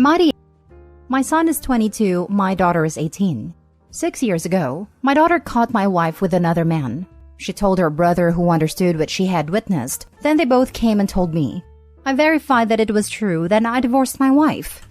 Am I the... My son is 22, my daughter is 18. 6 years ago, my daughter caught my wife with another man. She told her brother, who understood what she had witnessed. Then they both came and told me. I verified that it was true, then I divorced my wife.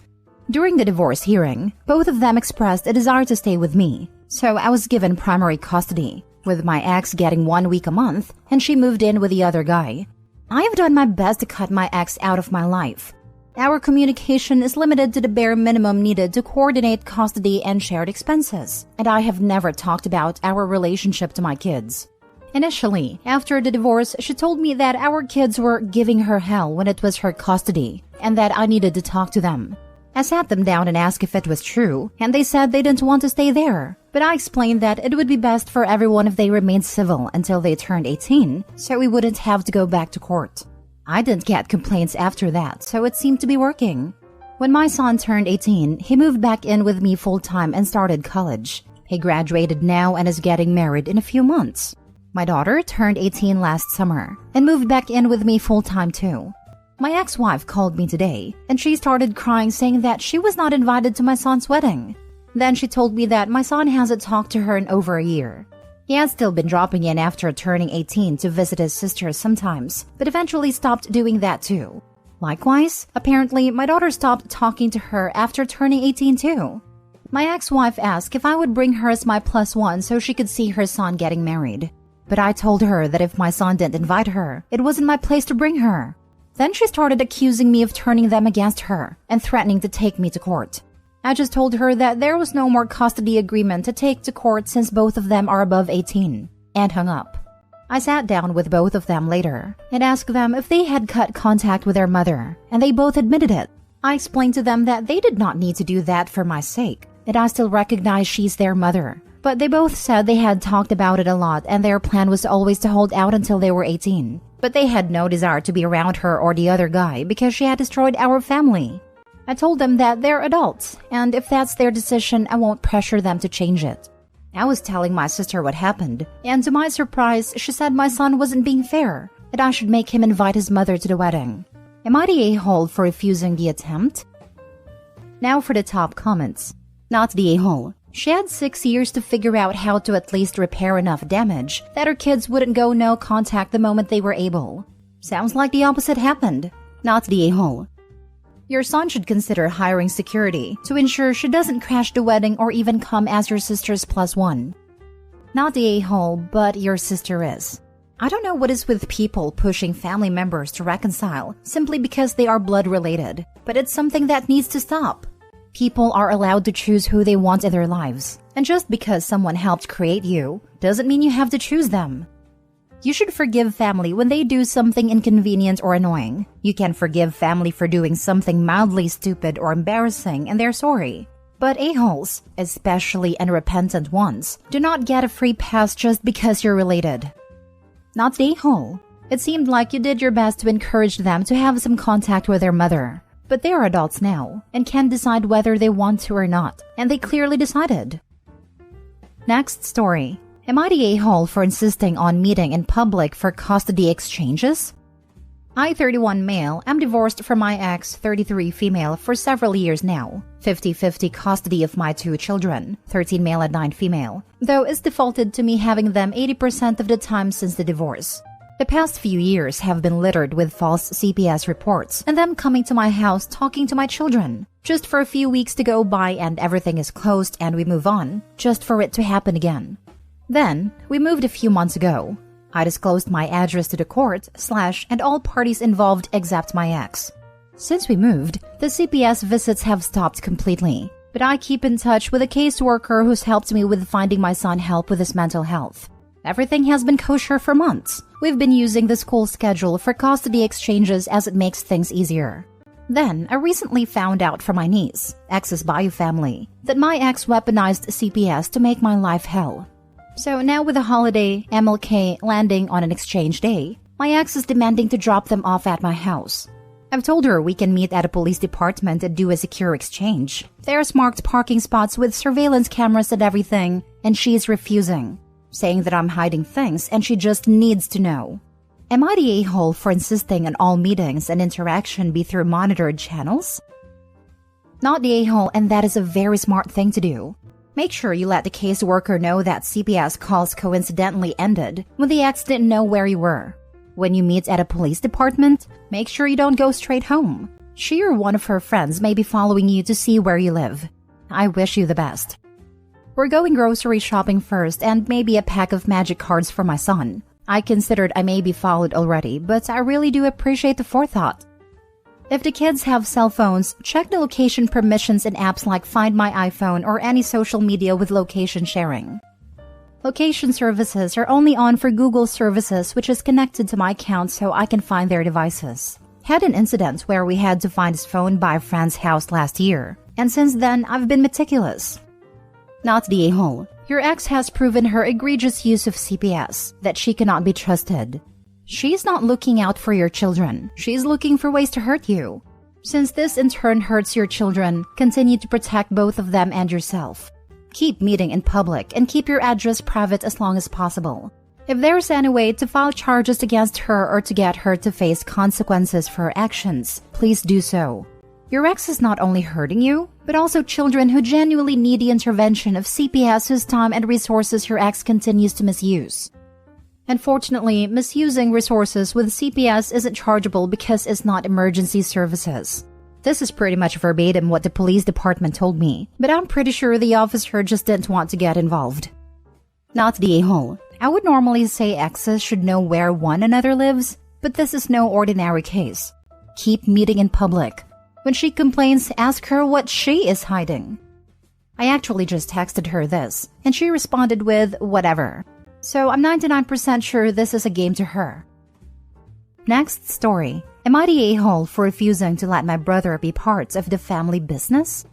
During the divorce hearing, both of them expressed a desire to stay with me, so I was given primary custody, with my ex getting 1 week a month, and she moved in with the other guy. I have done my best to cut my ex out of my life. Our communication is limited to the bare minimum needed to coordinate custody and shared expenses, and I have never talked about our relationship to my kids. Initially, after the divorce, she told me that our kids were giving her hell when it was her custody, and that I needed to talk to them. I sat them down and asked if it was true, and they said they didn't want to stay there. But I explained that it would be best for everyone if they remained civil until they turned 18, so we wouldn't have to go back to court. I didn't get complaints after that, so it seemed to be working. When my son turned 18, he moved back in with me full-time and started college. He graduated now and is getting married in a few months. My daughter turned 18 last summer and moved back in with me full-time too. My ex-wife called me today, and she started crying, saying that she was not invited to my son's wedding. Then she told me that my son hasn't talked to her in over a year. He has still been dropping in after turning 18 to visit his sister sometimes, but eventually stopped doing that too. Likewise, apparently my daughter stopped talking to her after turning 18 too. My ex-wife asked if I would bring her as my +1 so she could see her son getting married. But I told her that if my son didn't invite her, it wasn't my place to bring her. Then she started accusing me of turning them against her and threatening to take me to court. I just told her that there was no more custody agreement to take to court since both of them are above 18, and hung up. I sat down with both of them later and asked them if they had cut contact with their mother, and they both admitted it. I explained to them that they did not need to do that for my sake, and I still recognize she's their mother. But they both said they had talked about it a lot and their plan was always to hold out until they were 18. But they had no desire to be around her or the other guy because she had destroyed our family. I told them that they're adults, and if that's their decision, I won't pressure them to change it. I was telling my sister what happened, and to my surprise, she said my son wasn't being fair, that I should make him invite his mother to the wedding. Am I the a-hole for refusing the attempt? Now for the top comments. Not the a-hole. She had 6 years to figure out how to at least repair enough damage that her kids wouldn't go no contact the moment they were able. Sounds like the opposite happened. Not the a-hole. Your son should consider hiring security to ensure she doesn't crash the wedding or even come as your sister's +1. Not the a-hole, but your sister is. I don't know what is with people pushing family members to reconcile simply because they are blood related, but it's something that needs to stop. People are allowed to choose who they want in their lives, and just because someone helped create you doesn't mean you have to choose them. You should forgive family when they do something inconvenient or annoying. You can forgive family for doing something mildly stupid or embarrassing and they're sorry. But a-holes, especially unrepentant ones, do not get a free pass just because you're related. Not the a-hole. It seemed like you did your best to encourage them to have some contact with their mother. But they are adults now and can decide whether they want to or not, and they clearly decided. Next story. Am I the a-hole for insisting on meeting in public for custody exchanges? I, 31 male, am divorced from my ex, 33 female, for several years now. 50-50 custody of my 2 children, 13 male and 9 female, though it's defaulted to me having them 80% of the time since the divorce. The past few years have been littered with false CPS reports and them coming to my house talking to my children, just for a few weeks to go by and everything is closed and we move on, just for it to happen again. Then, we moved a few months ago. I disclosed my address to the court, and all parties involved except my ex. Since we moved, the CPS visits have stopped completely, but I keep in touch with a caseworker who's helped me with finding my son help with his mental health. Everything has been kosher for months. We've been using the school schedule for custody exchanges as it makes things easier. Then, I recently found out from my niece, ex's bio family, that my ex weaponized CPS to make my life hell. So now with the holiday, MLK landing on an exchange day, my ex is demanding to drop them off at my house. I've told her we can meet at a police department and do a secure exchange. There's marked parking spots with surveillance cameras and everything, and she is refusing, saying that I'm hiding things and she just needs to know. Am I the a-hole for insisting on all meetings and interaction be through monitored channels? Not the a-hole, and that is a very smart thing to do. Make sure you let the caseworker know that CPS calls coincidentally ended when the ex didn't know where you were. When you meet at a police department, make sure you don't go straight home. She or one of her friends may be following you to see where you live. I wish you the best. We're going grocery shopping first and maybe a pack of magic cards for my son. I considered I may be followed already, but I really do appreciate the forethought. If the kids have cell phones, check the location permissions in apps like Find My iPhone or any social media with location sharing. Location services are only on for Google services, which is connected to my account so I can find their devices. Had an incident where we had to find his phone by a friend's house last year, and since then I've been meticulous. Not the a-hole. Your ex has proven her egregious use of CPS, that she cannot be trusted. She's not looking out for your children. She's looking for ways to hurt you. Since this in turn hurts your children, continue to protect both of them and yourself. Keep meeting in public and keep your address private as long as possible. If there's any way to file charges against her or to get her to face consequences for her actions, please do so. Your ex is not only hurting you, but also children who genuinely need the intervention of CPS whose time and resources your ex continues to misuse. Unfortunately, misusing resources with CPS isn't chargeable because it's not emergency services. This is pretty much verbatim what the police department told me, but I'm pretty sure the officer just didn't want to get involved. Not the a-hole. I would normally say exes should know where one another lives, but this is no ordinary case. Keep meeting in public. When she complains, ask her what she is hiding. I actually just texted her this, and she responded with whatever. So I'm 99% sure this is a game to her. Next story. Am I the a-hole for refusing to let my brother be part of the family business?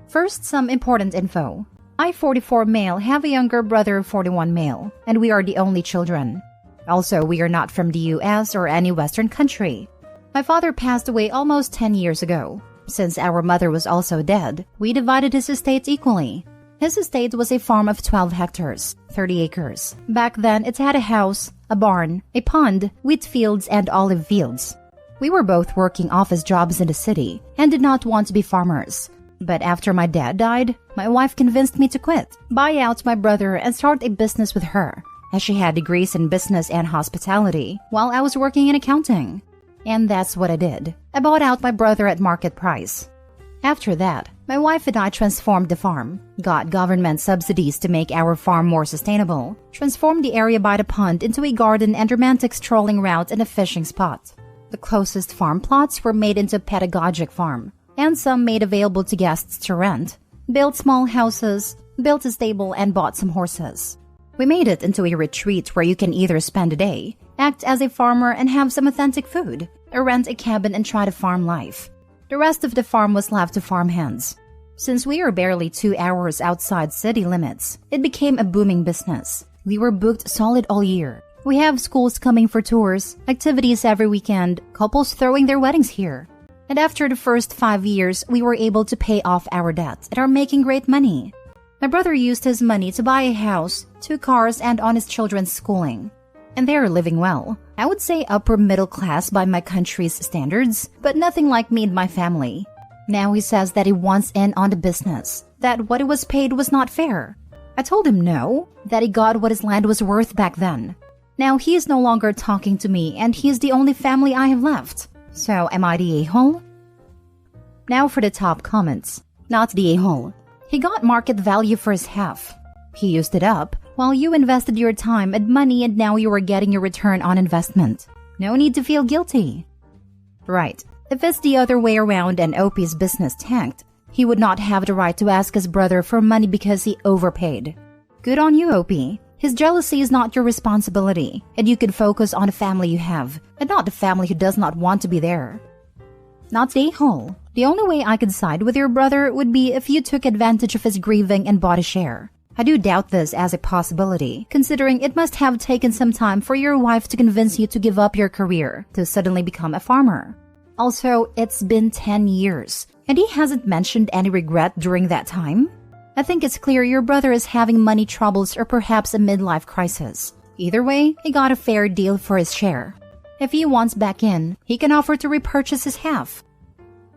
First, some important info. I, 44 male, have a younger brother, 41 male, and we are the only children. Also, we are not from the US or any Western country. My father passed away almost 10 years ago. Since our mother was also dead, we divided his estate equally. His estate was a farm of 12 hectares, 30 acres. Back then, it had a house, a barn, a pond, wheat fields, and olive fields. We were both working office jobs in the city and did not want to be farmers. But after my dad died, my wife convinced me to quit, buy out my brother, and start a business with her, as she had degrees in business and hospitality, while I was working in accounting. And that's what I did. I bought out my brother at market price. After that, my wife and I transformed the farm, got government subsidies to make our farm more sustainable, transformed the area by the pond into a garden and romantic strolling route and a fishing spot. The closest farm plots were made into a pedagogic farm, and some made available to guests to rent, built small houses, built a stable, and bought some horses. We made it into a retreat where you can either spend a day, act as a farmer and have some authentic food, or rent a cabin and try the farm life. The rest of the farm was left to farmhands. Since we are barely 2 hours outside city limits, it became a booming business. We were booked solid all year. We have schools coming for tours, activities every weekend, couples throwing their weddings here. And after the first 5 years, we were able to pay off our debt and are making great money. My brother used his money to buy a house, 2 cars, and on his children's schooling. And they are living well. I would say upper middle class by my country's standards, but nothing like me and my family. Now he says that he wants in on the business, that what he was paid was not fair. I told him no, that he got what his land was worth back then. Now he is no longer talking to me and he is the only family I have left. So am I the a-hole? Now for the top comments. Not the a-hole. He got market value for his half. He used it up while you invested your time and money and now you are getting your return on investment. No need to feel guilty. Right. If it's the other way around and OP's business tanked, he would not have the right to ask his brother for money because he overpaid. Good on you, OP. His jealousy is not your responsibility, and you can focus on the family you have, and not the family who does not want to be there. Not the a-hole. The only way I could side with your brother would be if you took advantage of his grieving and bought a share. I do doubt this as a possibility, considering it must have taken some time for your wife to convince you to give up your career to suddenly become a farmer. Also, it's been 10 years, and he hasn't mentioned any regret during that time. I think it's clear your brother is having money troubles or perhaps a midlife crisis. Either way, he got a fair deal for his share. If he wants back in, he can offer to repurchase his half.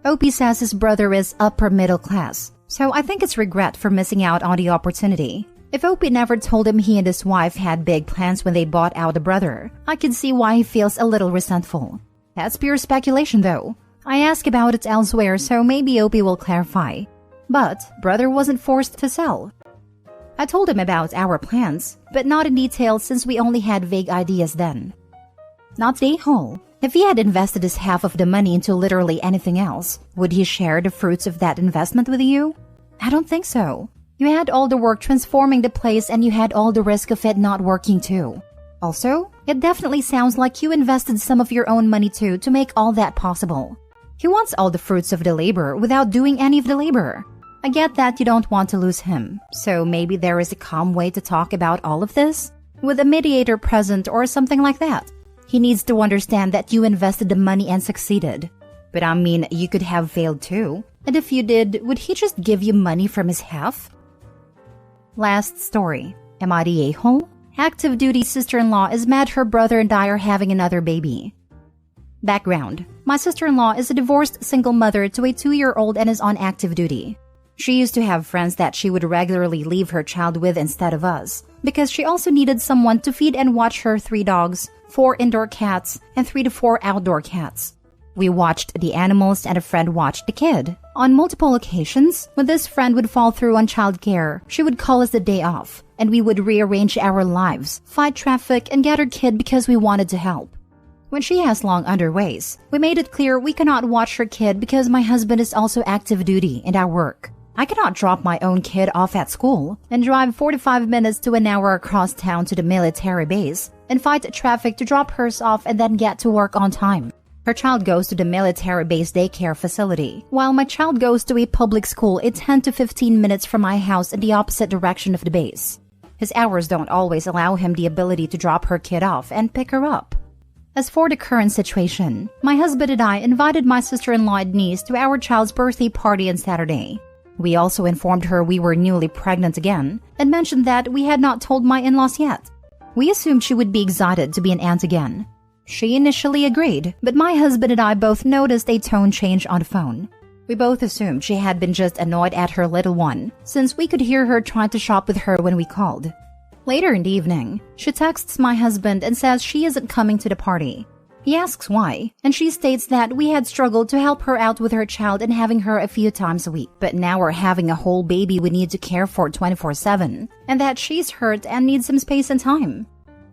OP says his brother is upper middle class, so I think it's regret for missing out on the opportunity. If OP never told him he and his wife had big plans when they bought out a brother, I can see why he feels a little resentful. That's pure speculation though. I asked about it elsewhere, so maybe OP will clarify. But brother wasn't forced to sell. I told him about our plans, but not in detail since we only had vague ideas then. Not stay whole. If he had invested his half of the money into literally anything else, would he share the fruits of that investment with you? I don't think so. You had all the work transforming the place and you had all the risk of it not working too. Also, it definitely sounds like you invested some of your own money too to make all that possible. He wants all the fruits of the labor without doing any of the labor. I get that you don't want to lose him, so maybe there is a calm way to talk about all of this? With a mediator present or something like that. He needs to understand that you invested the money and succeeded. But I mean, you could have failed too. And if you did, would he just give you money from his half? Last story. Am I the a-hole? Active duty sister-in-law is mad her brother and I are having another baby. Background. My sister-in-law is a divorced single mother to a 2-year-old and is on active duty. She used to have friends that she would regularly leave her child with instead of us, because she also needed someone to feed and watch her 3 dogs, 4 indoor cats, and 3 to 4 outdoor cats. We watched the animals and a friend watched the kid. On multiple occasions, when this friend would fall through on childcare, she would call us the day off, and we would rearrange our lives, fight traffic, and get her kid because we wanted to help. When she has long underways, we made it clear we cannot watch her kid because my husband is also active duty and at work. I cannot drop my own kid off at school and drive 45 minutes to an hour across town to the military base and fight traffic to drop hers off and then get to work on time. Her child goes to the military base daycare facility, while my child goes to a public school 10 to 15 minutes from my house in the opposite direction of the base. His hours don't always allow him the ability to drop her kid off and pick her up. As for the current situation, my husband and I invited my sister-in-law and niece to our child's birthday party on Saturday. We also informed her we were newly pregnant again and mentioned that we had not told my in-laws yet. We assumed she would be excited to be an aunt again. She initially agreed, but my husband and I both noticed a tone change on the phone. We both assumed she had been just annoyed at her little one, since we could hear her trying to shop with her when we called. Later in the evening, she texts my husband and says she isn't coming to the party. He asks why, and she states that we had struggled to help her out with her child and having her a few times a week, but now we're having a whole baby we need to care for 24/7, and that she's hurt and needs some space and time.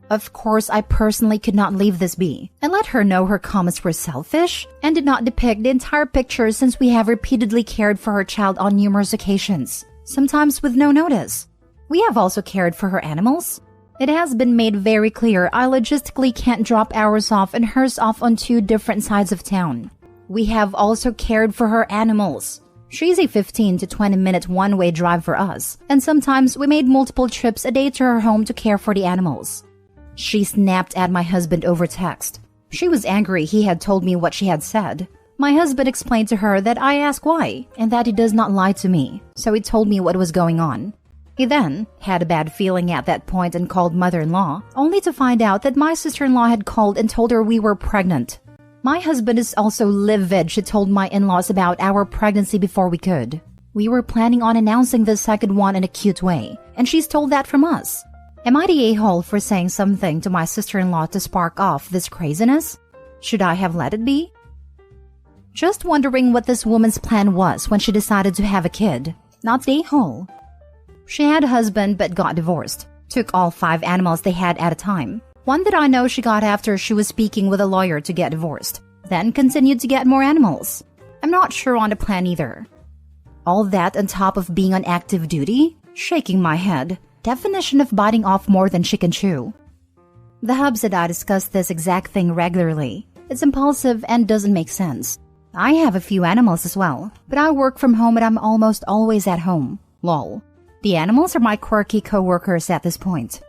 Of course, I personally could not leave this be, and let her know her comments were selfish and did not depict the entire picture since we have repeatedly cared for her child on numerous occasions, sometimes with no notice. We have also cared for her animals. It has been made very clear I logistically can't drop ours off and hers off on 2 different sides of town. We have also cared for her animals. She's a 15 to 20 minute one-way drive for us, and sometimes we made multiple trips a day to her home to care for the animals. She snapped at my husband over text. She was angry he had told me what she had said. My husband explained to her that I asked why, and that he does not lie to me, so he told me what was going on. He then had a bad feeling at that point and called mother-in-law, only to find out that my sister-in-law had called and told her we were pregnant. My husband is also livid she told my in-laws about our pregnancy before we could. We were planning on announcing the second one in a cute way, and she's told that from us. Am I the a-hole for saying something to my sister-in-law to spark off this craziness? Should I have let it be? Just wondering what this woman's plan was when she decided to have a kid. Not the a-hole. She had a husband but got divorced. Took all 5 animals they had at a time. One that I know she got after she was speaking with a lawyer to get divorced. Then continued to get more animals. I'm not sure on the plan either. All that on top of being on active duty? Shaking my head. Definition of biting off more than she can chew. The hubs and I discuss this exact thing regularly. It's impulsive and doesn't make sense. I have a few animals as well, but I work from home and I'm almost always at home. Lol. The animals are my quirky co-workers at this point.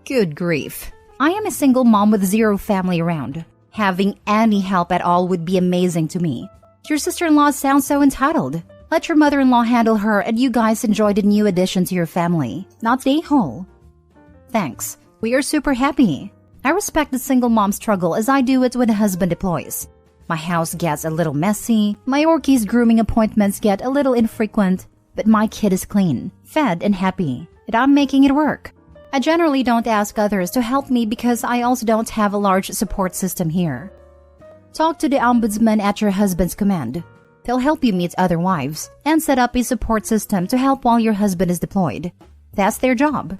Good grief. I am a single mom with 0 family around. Having any help at all would be amazing to me. Your sister-in-law sounds so entitled. Let your mother-in-law handle her and you guys enjoy the new addition to your family. Not the a-hole. Thanks. We are super happy. I respect the single mom struggle as I do it when a husband deploys. My house gets a little messy, my Orkie's grooming appointments get a little infrequent, but my kid is clean, fed, and happy, and I'm making it work. I generally don't ask others to help me because I also don't have a large support system here. Talk to the ombudsman at your husband's command. They'll help you meet other wives and set up a support system to help while your husband is deployed. That's their job.